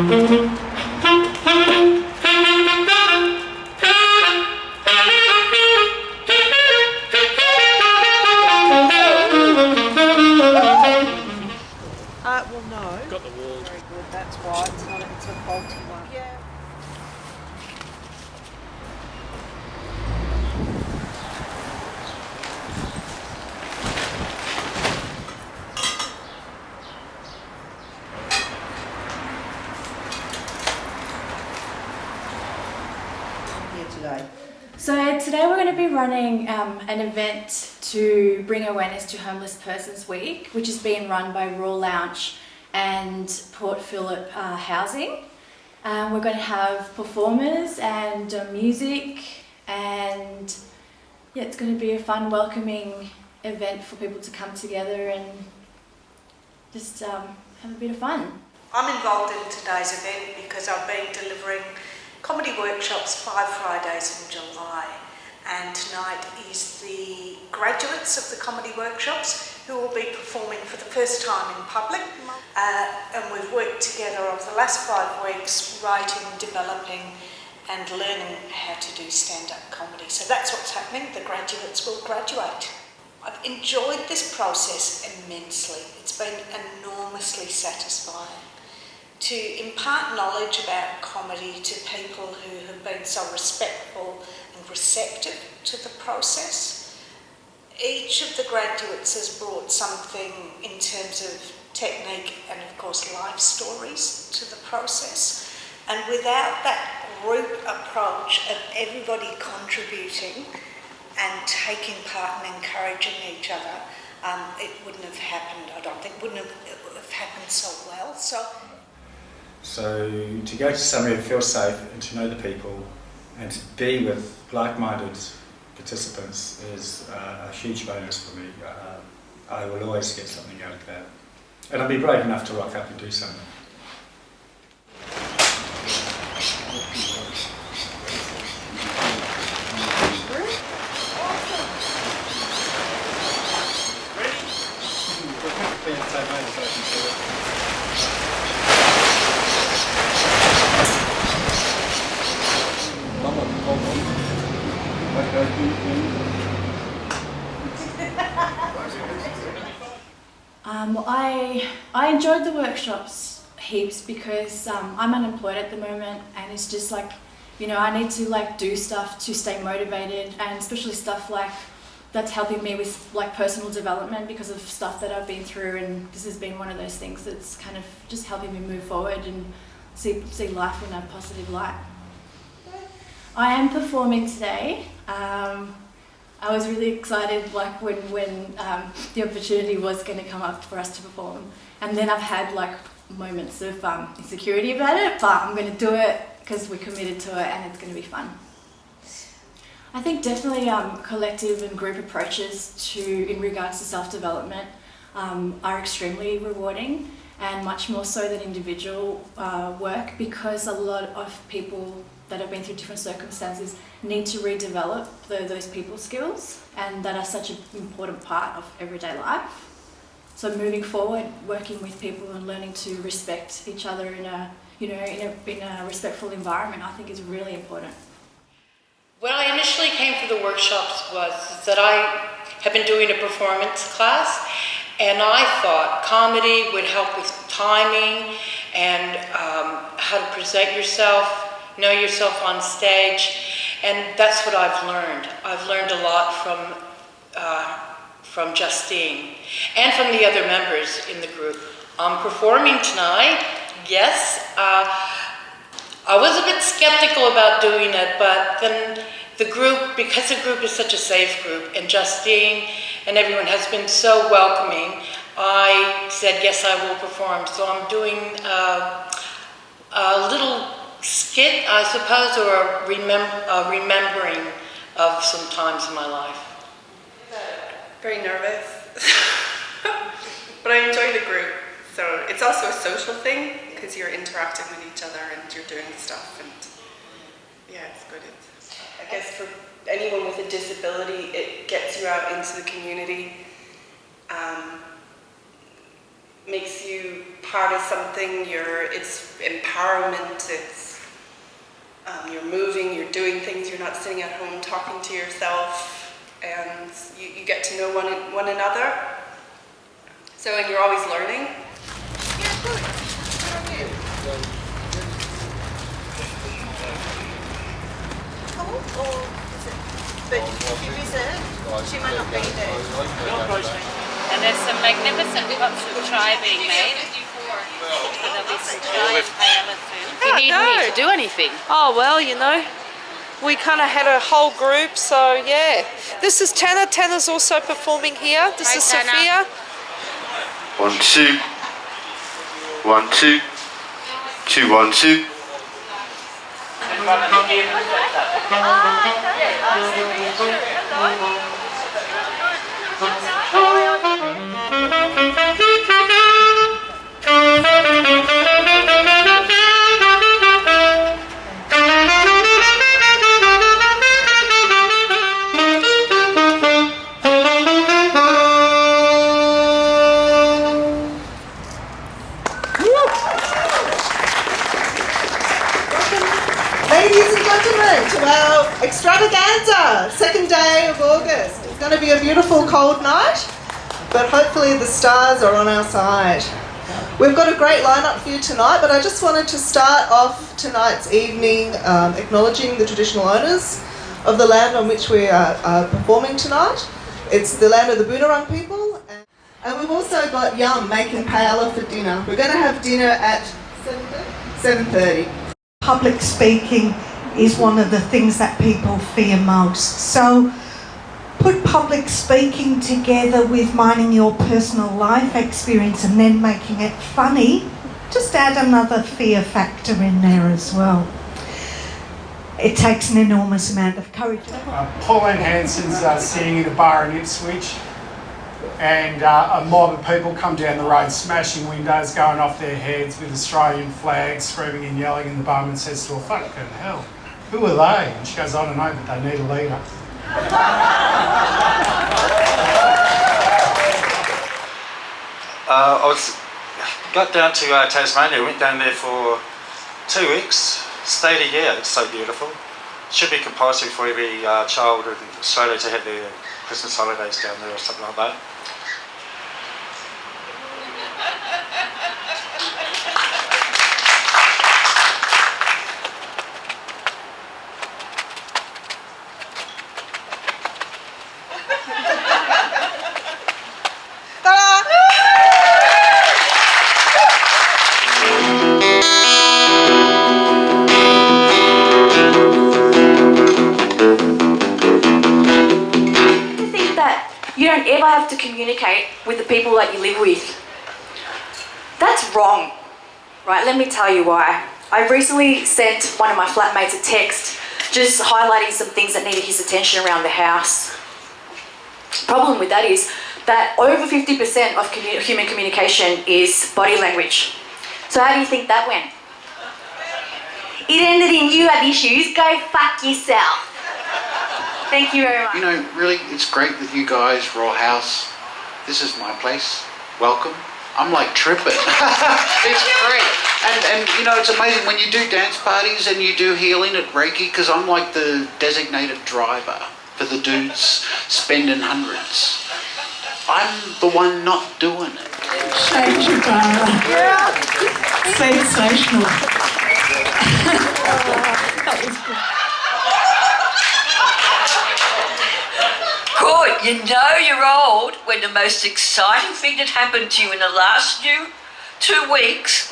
Well, no. Got the wall. Very good. That's why it's not. It's a faulty one. Yeah. Here today. So today we're going to be running an event to bring awareness to Homeless Persons Week, which is being run by Roarhouse and Port Phillip Housing. We're going to have performers and music, and yeah, it's going to be a fun, welcoming event for people to come together and just have a bit of fun. I'm involved in today's event because I've been delivering comedy workshops 5 Fridays in July, and tonight is the graduates of the comedy workshops who will be performing for the first time in public, and we've worked together over the last 5 weeks writing, developing and learning how to do stand-up comedy. So that's what's happening. The graduates will graduate. I've enjoyed this process immensely. It's been enormously satisfying to impart knowledge about comedy to people who have been so respectful and receptive to the process. Each of the graduates has brought something in terms of technique and of course life stories to the process, and without that group approach of everybody contributing and taking part and encouraging each other, it wouldn't have happened, I don't think, wouldn't have happened so well. So to go to somewhere and feel safe and to know the people and to be with like-minded participants is a huge bonus for me. I will always get something out of that. And I'll be brave enough to rock up and do something. I enjoyed the workshops heaps because I'm unemployed at the moment, and it's just like, you know, I need to like do stuff to stay motivated, and especially stuff like that's helping me with like personal development because of stuff that I've been through, and this has been one of those things that's kind of just helping me move forward and see life in a positive light. I am performing today. I was really excited like when the opportunity was going to come up for us to perform, and then I've had like moments of insecurity about it, but I'm going to do it because we're committed to it and it's going to be fun. I think definitely collective and group approaches in regards to self-development are extremely rewarding, and much more so than individual work, because a lot of people that have been through different circumstances need to redevelop those people skills, and that are such an important part of everyday life. So moving forward, working with people and learning to respect each other in a respectful environment, I think is really important. When I initially came for the workshops was that I had been doing a performance class, and I thought comedy would help with timing and how to present yourself, know yourself on stage, and that's what I've learned. I've learned a lot from Justine and from the other members in the group. I'm performing tonight, yes. I was a bit skeptical about doing it, but then the group, because the group is such a safe group, and Justine and everyone has been so welcoming, I said, yes, I will perform. So I'm doing a little skit, I suppose, or a remembering of some times in my life. Very nervous, but I enjoy the group. So it's also a social thing because you're interacting with each other and you're doing stuff, and yeah, it's good. I guess for anyone with a disability, it gets you out into the community, makes you part of something. It's empowerment. It's you're moving, you're doing things. You're not sitting at home talking to yourself, and you get to know one another. So, and you're always learning. But if you visit, she might not be there. And there's some magnificent pots of chai being made. There'll be some chai and paella soon. You need me to do anything. Oh, well, you know, we kind of had a whole group, so yeah. This is Tanner. Tanner's also performing here. This is Sophia. 1, 2. 1, 2. 2, 1, 2. Ladies and gentlemen, to our extravaganza, second day of August. It's going to be a beautiful cold night, but hopefully the stars are on our side. We've got a great lineup for you tonight, but I just wanted to start off tonight's evening acknowledging the traditional owners of the land on which we are performing tonight. It's the land of the Boonwurrung people, and we've also got Yum making paella for dinner. We're going to have dinner at 7:30. Public speaking is one of the things that people fear most. So put public speaking together with mining your personal life experience and then making it funny. Just add another fear factor in there as well. It takes an enormous amount of courage. Pauline Hanson's sitting in a bar in Ipswich, and a mob of people come down the road smashing windows, going off their heads with Australian flags, screaming and yelling, and the barman says to her, "Fucking hell, who are they?" And she goes, "I don't know, but they need a leader." Got down to Tasmania, went down there for 2 weeks, stayed a year. It's so beautiful. Should be compulsory for every child in Australia to have their Christmas holidays down there or something like that. You don't ever have to communicate with the people that you live with. That's wrong, right? Let me tell you why. I recently sent one of my flatmates a text just highlighting some things that needed his attention around the house. The problem with that is that over 50% of human communication is body language. So how do you think that went? It ended in, "You have issues, go fuck yourself." Thank you very much. You know, really, it's great that you guys, Roarhouse, this is my place. Welcome. I'm like tripping. It's great. And you know, it's amazing when you do dance parties and you do healing at Reiki, because I'm like the designated driver for the dudes spending hundreds. I'm the one not doing it. Thank you, Cara. Yeah. Sensational. That was good. Good, you know you're old when the most exciting thing that happened to you in the last 2 weeks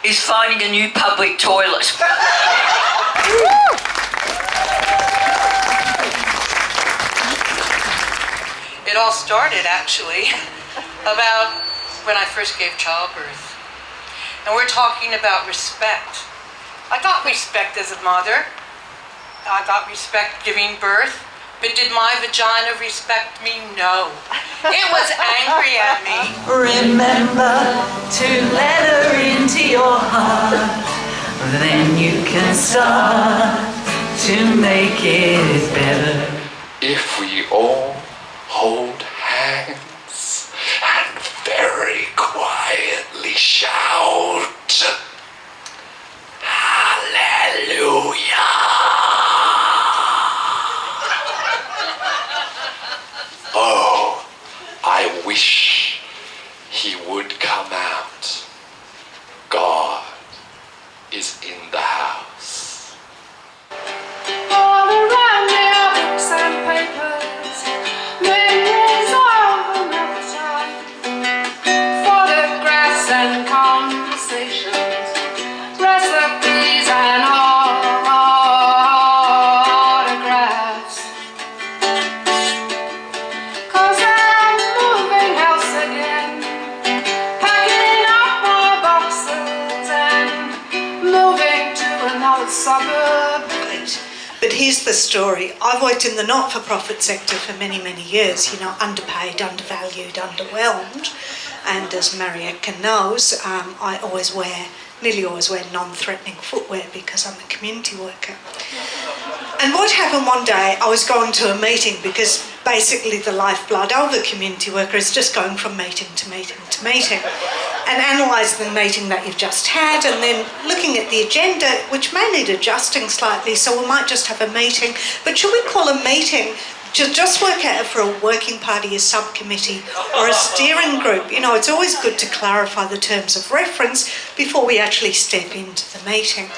is finding a new public toilet. It all started actually about when I first gave childbirth. And we're talking about respect. I got respect as a mother. I got respect giving birth. But did my vagina respect me? No. It was angry at me. Remember to let her into your heart. Then you can start to make it better. If we all hold hands and very quietly shake shout hallelujah. Oh, I wish he would come out. God is in the house. All around me are books and papers, memories of another time, photographs and conversations, recipes and autographs. 'Cause I'm moving house again, packing up my boxes and moving to another suburb. But here's the story. I've worked in the not-for-profit sector for many, many years, you know, underpaid, undervalued, underwhelmed. And as Marietta knows, I nearly always wear non-threatening footwear because I'm a community worker. And what happened one day, I was going to a meeting because basically the lifeblood of a community worker is just going from meeting to meeting to meeting and analysing the meeting that you've just had and then looking at the agenda, which may need adjusting slightly, so we might just have a meeting. But should we call a meeting to just work out for a working party, a subcommittee or a steering group? You know, it's always good to clarify the terms of reference before we actually step into the meeting.